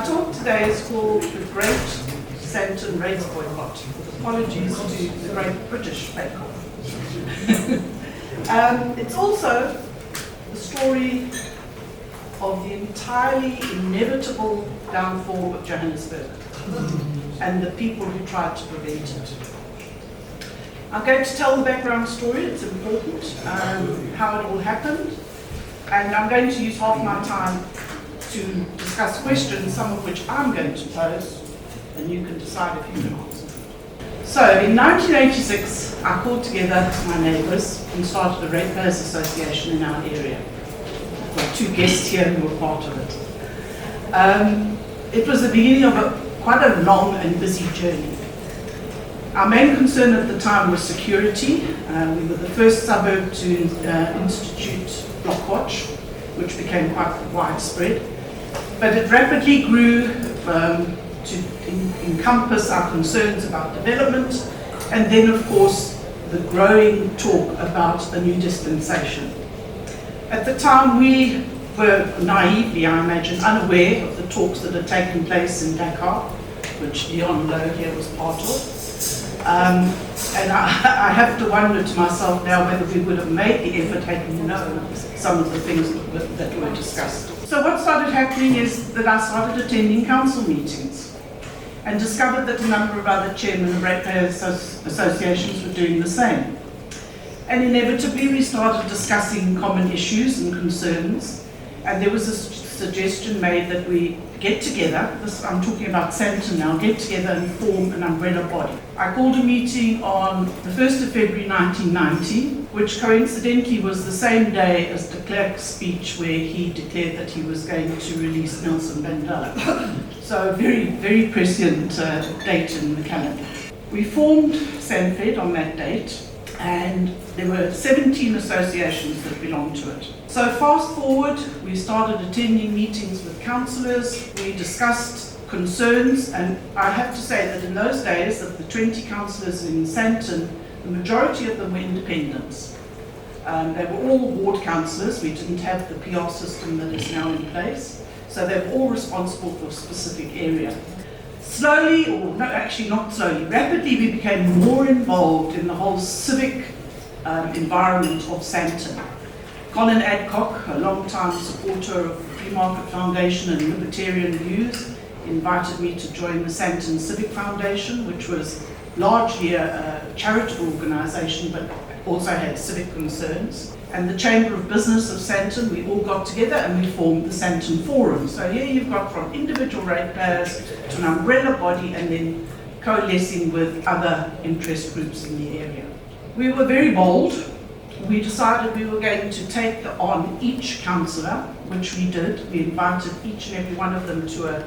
My talk today is called The Great Sandton Race Boycott, with apologies to the Great British Boycott. It's also the story of the entirely inevitable downfall of Johannesburg and the people who tried to prevent it. I'm going to tell the background story, it's important, how it all happened, and I'm going to use half my time to discuss questions, some of which I'm going to pose, and you can decide if you can answer. So in 1986, I called together my neighbours and started a ratepayers association in our area. We've got two guests here who were part of it. It was the beginning of quite a long and busy journey. Our main concern at the time was security. We were the first suburb to institute block watch, which became quite widespread. But it rapidly grew to encompass our concerns about development, and then of course the growing talk about a new dispensation. At the time we were naively, I imagine, unaware of the talks that had taken place in Dakar, which Leon Lowe here was part of. And I have to wonder to myself now whether we would have made the effort had we known some of the things that were discussed. So what started happening is that I started attending council meetings and discovered that a number of other chairmen of ratepayers associations were doing the same. And inevitably we started discussing common issues and concerns, and there was a suggestion made that we get together, I'm talking about Sandton now, get together and form an umbrella body. I called a meeting on the 1st of February 1990, which coincidentally was the same day as de Klerk's speech where he declared that he was going to release Nelson Mandela. So a very, very prescient date in the calendar. We formed Sandfed on that date, and there were 17 associations that belonged to it. So fast forward, we started attending meetings with councillors, we discussed concerns, and I have to say that in those days, of the 20 councillors in Sandton, the majority of them were independents. They were all ward councillors, we didn't have the PR system that is now in place, so they were all responsible for a specific area. Slowly, or no, actually not slowly, rapidly we became more involved in the whole civic environment of Sandton. Colin Adcock, a long-time supporter of the Free Market Foundation and libertarian views, invited me to join the Sandton Civic Foundation, which was largely a charitable organisation but also had civic concerns. And the Chamber of Business of Sandton, we all got together and we formed the Sandton Forum. So here you've got from individual ratepayers to an umbrella body and then coalescing with other interest groups in the area. We were very bold. We decided we were going to take on each councillor, which we did. We invited each and every one of them to a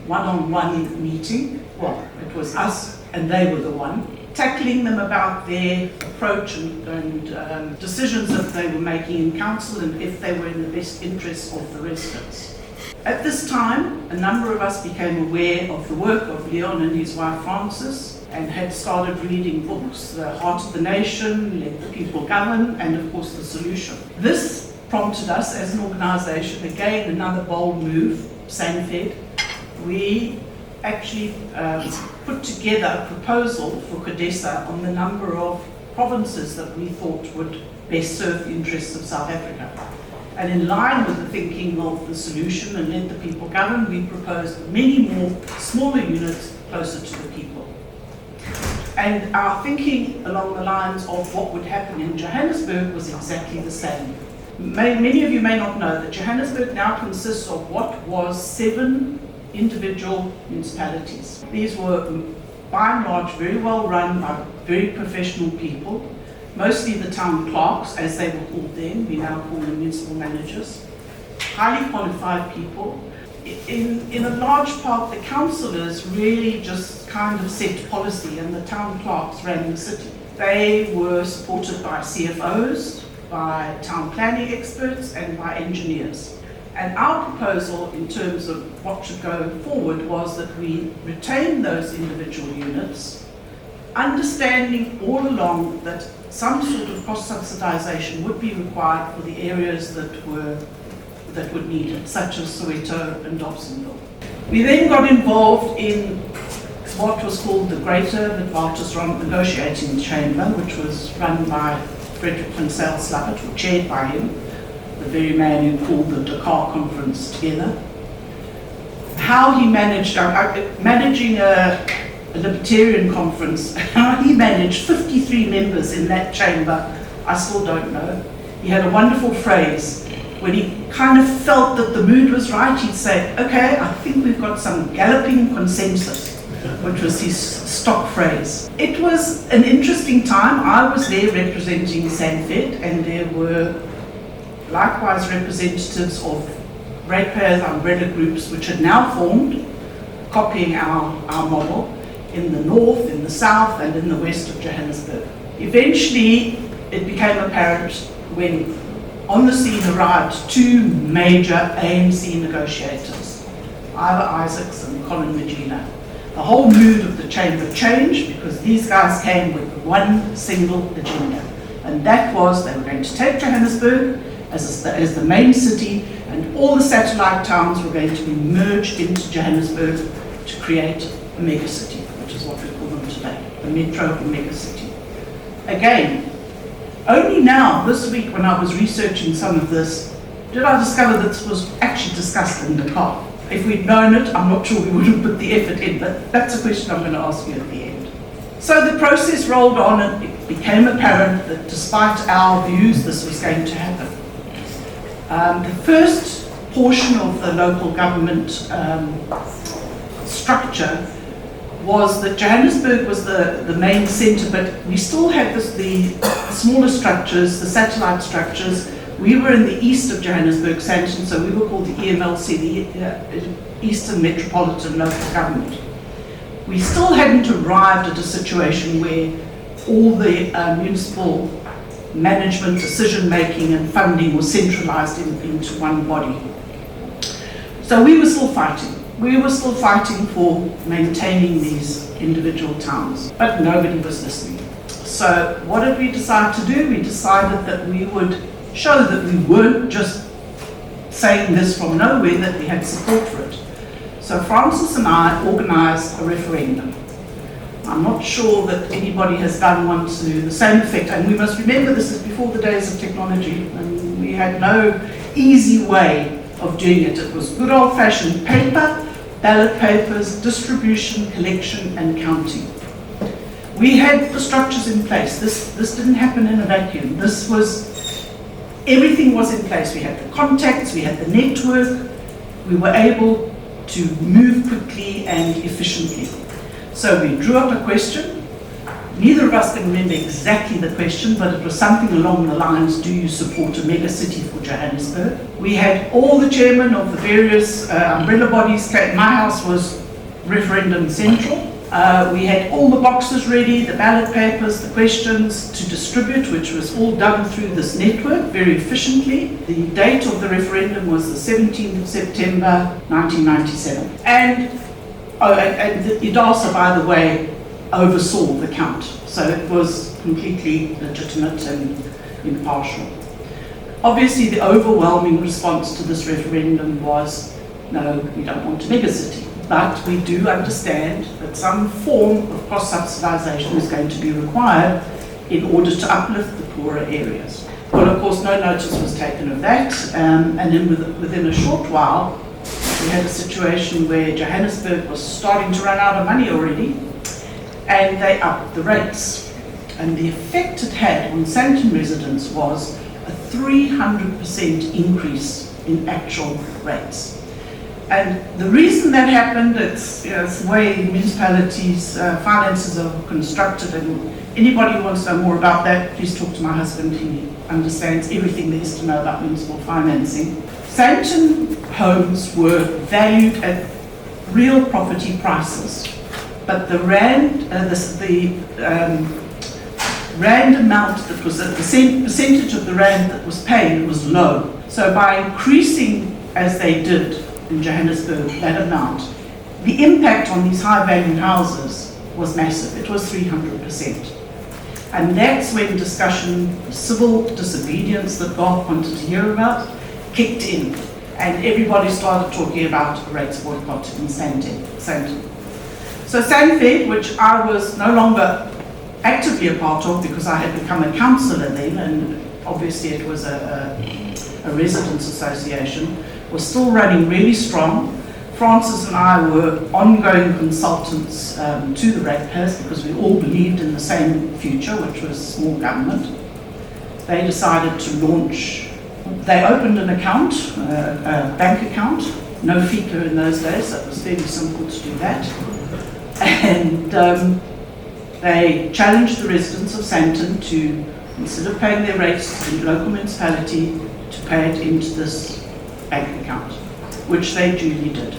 one-on-one meeting. Well, it was us and they were the one, tackling them about their approach and decisions that they were making in council and if they were in the best interests of the residents. At this time, a number of us became aware of the work of Leon and his wife Frances, and had started reading books, The Heart of the Nation, Let the People Govern, and of course The Solution. This prompted us as an organisation, again another bold move, Sandfed. We actually put together a proposal for CODESA on the number of provinces that we thought would best serve the interests of South Africa. And in line with the thinking of The Solution and Let the People Govern, we proposed many more smaller units closer to the people. And our thinking along the lines of what would happen in Johannesburg was exactly the same. Many of you may not know that Johannesburg now consists of what was 7 individual municipalities. These were by and large very well run by very professional people, mostly the town clerks, as they were called then, we now call them municipal managers, highly qualified people. In a large part, the councillors really just kind of set policy and the town clerks ran the city. They were supported by CFOs, by town planning experts and by engineers. And our proposal in terms of what should go forward was that we retain those individual units, understanding all along that some sort of cross-subsidisation would be required for the areas that were that would need it, such as Soweto and Dobsonville. We then got involved in what was called the Greater Witwatersrand Negotiating Chamber, which was run by Frederick van Zyl-Slabbert, or chaired by him, the very man who pulled the Dakar conference together. How he managed, managing a libertarian conference, how he managed 53 members in that chamber, I still don't know. He had a wonderful phrase. When he kind of felt that the mood was right, he'd say, okay, I think we've got some galloping consensus, which was his stock phrase. It was an interesting time. I was there representing Sandton, and there were likewise representatives of ratepayers umbrella groups which had now formed, copying our model in the north, in the south, and in the west of Johannesburg. Eventually, it became apparent when on the scene arrived two major ANC negotiators, Ivor Isaacs and Colin Magina. The whole mood of the chamber changed because these guys came with one single agenda, and that was they were going to take Johannesburg as the main city, and all the satellite towns were going to be merged into Johannesburg to create a megacity, which is what we call them today, a metro or megacity. Again, only now, this week, when I was researching some of this, did I discover that this was actually discussed in Dakar. If we'd known it, I'm not sure we would have put the effort in, but that's a question I'm going to ask you at the end. So the process rolled on, and it became apparent that despite our views, this was going to happen. The first portion of the local government structure was that Johannesburg was the main centre, but we still had the smaller structures, the satellite structures. We were in the east of Johannesburg, Sandton, so we were called the EMLC, the Eastern Metropolitan Local Government. We still hadn't arrived at a situation where all the municipal management, decision-making and funding was centralised into one body. So we were still fighting. We were still fighting for maintaining these individual towns, but nobody was listening. So what did we decide to do? We decided that we would show that we weren't just saying this from nowhere, that we had support for it. So Francis and I organised a referendum. I'm not sure that anybody has done one to the same effect, and we must remember this is before the days of technology, and we had no easy way of doing it. It was good old-fashioned paper, ballot papers, distribution, collection and counting. We had the structures in place. This didn't happen in a vacuum. Everything was in place. We had the contacts, we had the network, we were able to move quickly and efficiently. So we drew up a question. Neither of us can remember exactly the question, but it was something along the lines, do you support a megacity for Johannesburg? We had all the chairmen of the various umbrella bodies. My house was referendum central. We had all the boxes ready, the ballot papers, the questions to distribute, which was all done through this network very efficiently. The date of the referendum was the 17th of September 1997. And the Daus, by the way, oversaw the count, so it was completely legitimate and impartial. Obviously, the overwhelming response to this referendum was, no, we don't want a megacity. But we do understand that some form of cross-subsidisation is going to be required in order to uplift the poorer areas. Well, of course, no notice was taken of that, and then within a short while, we had a situation where Johannesburg was starting to run out of money already, and they upped the rates. And the effect it had on Sandton residents was a 300% increase in actual rates. And the reason that happened, it's the way municipalities' finances are constructed, and anybody who wants to know more about that, please talk to my husband. He understands everything there is to know about municipal financing. Sandton homes were valued at real property prices, but the rand, rand amount that was the percentage of the rand that was paid was low. So by increasing, as they did in Johannesburg, that amount, the impact on these high-value houses was massive. It was 300%. And that's when discussion, civil disobedience that Bob wanted to hear about, kicked in. and everybody started talking about a rates boycott in Sandton. So Sandfed, which I was no longer actively a part of because I had become a councillor then, and obviously it was a residents' association, was still running really strong. Francis and I were ongoing consultants to the ratepayers because we all believed in the same future, which was small government. They decided to launch, they opened an account, a bank account, no FICA in those days, so it was fairly simple to do that. And they challenged the residents of Sandton to, instead of paying their rates to the local municipality, to pay it into this bank account, which they duly did.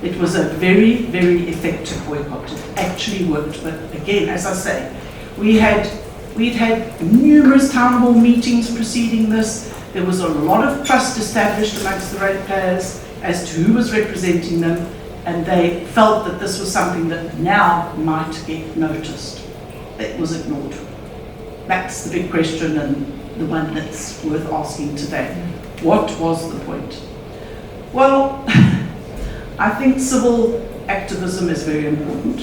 It was a very, very effective boycott. It actually worked, but again, as I say, we'd had numerous town hall meetings preceding this. There was a lot of trust established amongst the ratepayers as to who was representing them, and they felt that this was something that now might get noticed. It was ignored. That's the big question, and the one that's worth asking today. What was the point? Well, I think civil activism is very important.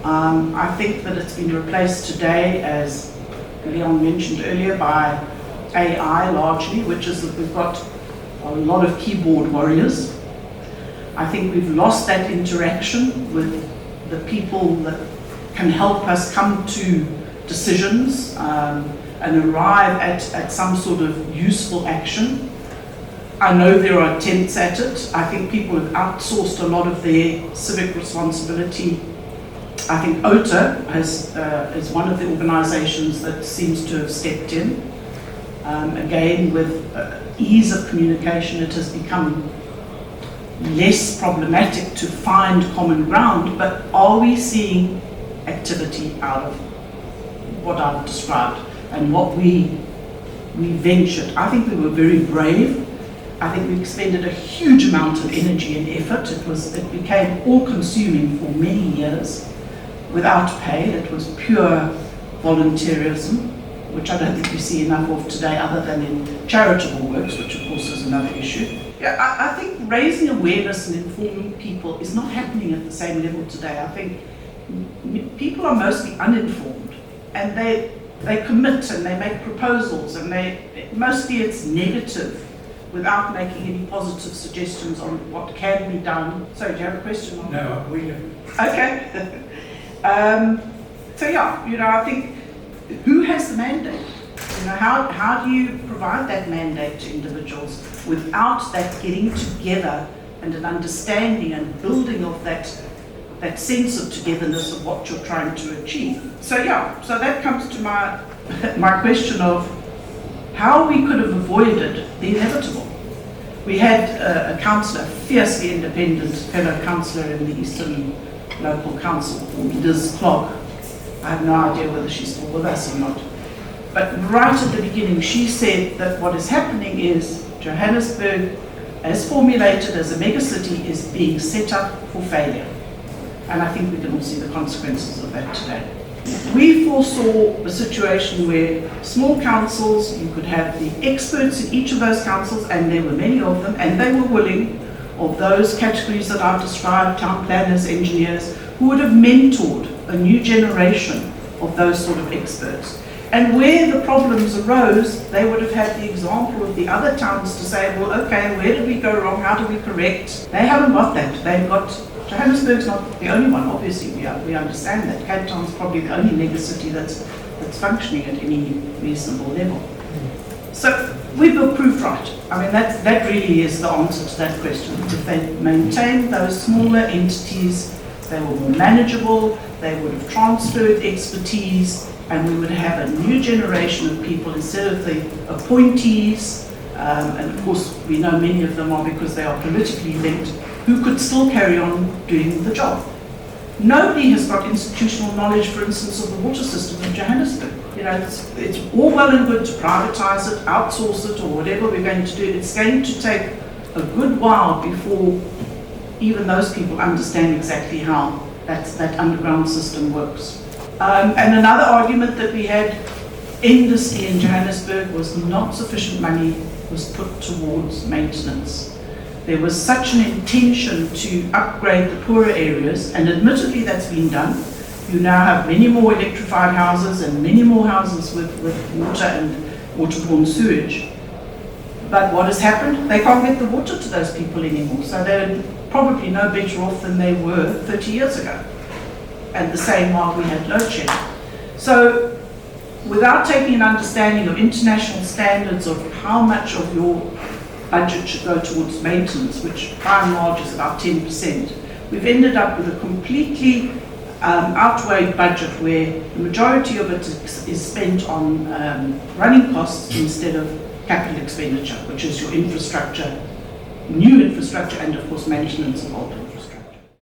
I think that it's been replaced today, as Leon mentioned earlier, by AI largely, which is that we've got a lot of keyboard warriors. I think we've lost that interaction with the people that can help us come to decisions and arrive at some sort of useful action. I know there are attempts at it. I think people have outsourced a lot of their civic responsibility. I think OTA is one of the organisations that seems to have stepped in. Again, with ease of communication, it has become less problematic to find common ground, but are we seeing activity out of what I've described and what we ventured? I think we were very brave. I think we expended a huge amount of energy and effort. It became all-consuming for many years without pay. It was pure volunteerism, which I don't think we see enough of today other than in charitable works, which of course is another issue. Yeah, I think raising awareness and informing people is not happening at the same level today. I think people are mostly uninformed, and they commit and they make proposals, and mostly it's negative without making any positive suggestions on what can be done. So, do you have a question on that? No, we don't. Okay. So yeah, I think, who has the mandate? How do you provide that mandate to individuals without that getting together and an understanding and building of that sense of togetherness of what you're trying to achieve? So yeah, so that comes to my question of how we could have avoided the inevitable. We had a councillor, fiercely independent fellow councillor in the Eastern Local Council called Liz Clogg. I have no idea whether she's still with us or not. But right at the beginning, she said that what is happening is Johannesburg, as formulated as a megacity, is being set up for failure. And I think we can all see the consequences of that today. We foresaw a situation where small councils, you could have the experts in each of those councils, and there were many of them, and they were willing, of those categories that I've described, town planners, engineers, who would have mentored a new generation of those sort of experts. And where the problems arose, they would have had the example of the other towns to say, well, okay, where did we go wrong? How do we correct? They haven't got that. They've got, Johannesburg's not the only one, obviously, we understand that. Cape Town's probably the only megacity that's functioning at any reasonable level. So we've proved right. I mean, that really is the answer to that question. If they maintained those smaller entities, they were more manageable, they would have transferred expertise, and we would have a new generation of people instead of the appointees, and of course we know many of them are because they are politically linked, who could still carry on doing the job. Nobody has got institutional knowledge, for instance, of the water system in Johannesburg. It's all well and good to privatise it, outsource it, or whatever we're going to do. It's going to take a good while before even those people understand exactly how that underground system works. And another argument that we had endlessly in Johannesburg was not sufficient money was put towards maintenance. there was such an intention to upgrade the poorer areas, and admittedly that's been done. You now have many more electrified houses and many more houses with water and waterborne sewage. But what has happened? They can't get the water to those people anymore, so they're probably no better off than they were 30 years ago. And the same while we had load shedding. So without taking an understanding of international standards of how much of your budget should go towards maintenance, which by and large is about 10%, we've ended up with a completely outweighed budget where the majority of it is spent on running costs instead of capital expenditure, which is your infrastructure, new infrastructure, and of course maintenance of old